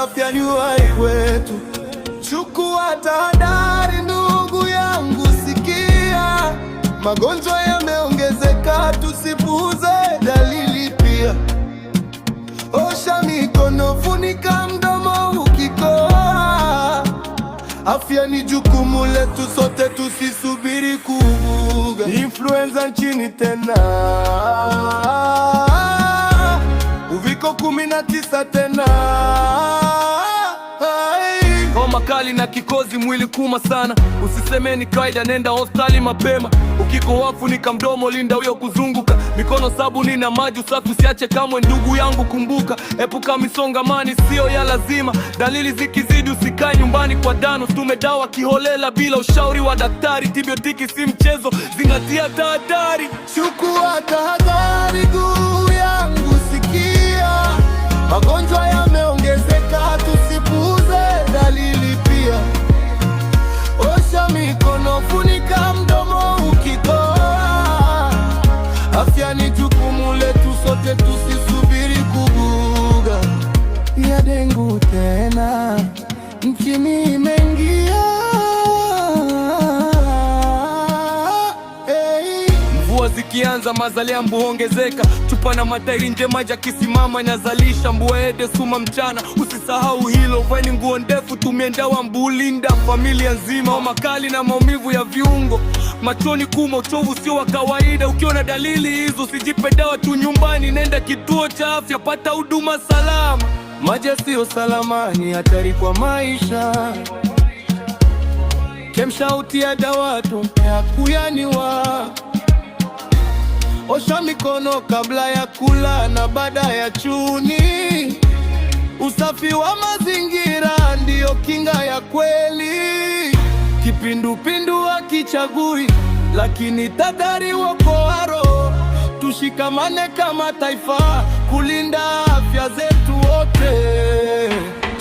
afya ni uhai wetu. Chukua tahadhari ndugu yangu, sikia, magonjwa yameongezeka, tusipuuze dalili pia. Osha mikono, funika mdomo ukikohoa. Afya ni jukumu letu sote, tusisubiri kuvuga. Influenza nchini tena, Uviko 19 tena. Homa kali na kikozi, mwili kuma sana. Usiseme ni kawaida, nenda hospitali mapema. Ukikohoa funika mdomo, linda huyo kuzunguka. Mikono sabuni na maji safi, usiache kamwe ndugu yangu. Kumbuka, epuka misongamani sio ya lazima. Dalili zikizidi usikae nyumbani kwa dano. Tume dawa kiholela bila ushauri wa daktari. Antibiotiki si mchezo, zingatia tahadhari. Chukua tahadhari ndugu yangu, sikia, magonjwa yameongezeka, tusipuuze dalili pia. Osha mikono, funika mdomo ukikohoa. Afya ni jukumu letu sote, tusisubiri kubuga. Ya dengu tena nchini imeingia. Mvua zikianza mazalia mbu huongezeka. Chupa na matairi nje, maji kisimama inazalisha mbu ede suma mchana. Usisahau hilo, vaeni nguo ndefu, tumia dawa mbu, linda familia nzima. Homa kali na maumivu ya viungo, machoni kuma, uchovu sio wa kawaida. Ukiona dalili hizo usijipe dawa tu nyumbani, nenda kituo cha afya, pata huduma salama. Maji sio salama, ni hatari kwa maisha. Chemsha, utia dawa, tumia kuyanywa. Osha mikono kabla ya kula na baada ya chuni. Usafi wa mazingira ndiyo kinga ya kweli. Kipindupindu hakichagui, lakini tahadhari huokoa roho. Tushikamane kama taifa kulinda afya zetu wote.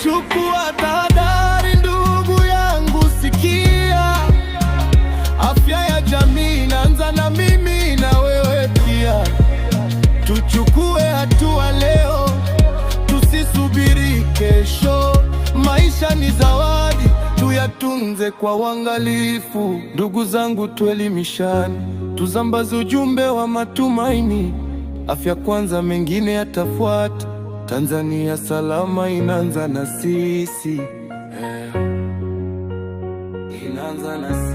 Chukua tahadhari ndugu yangu, sikia, afya ya jamii inaanza na mimi na wewe pia. Tuchukue hatua leo, tusisubiri kesho. Maisha ni zawadi, tuyatunze kwa uangalifu. Ndugu zangu, tuelimishane, tuzambaze ujumbe wa matumaini. Afya kwanza, mengine yatafuata. Tanzania salama inaanza na sisi, inaanza na sisi.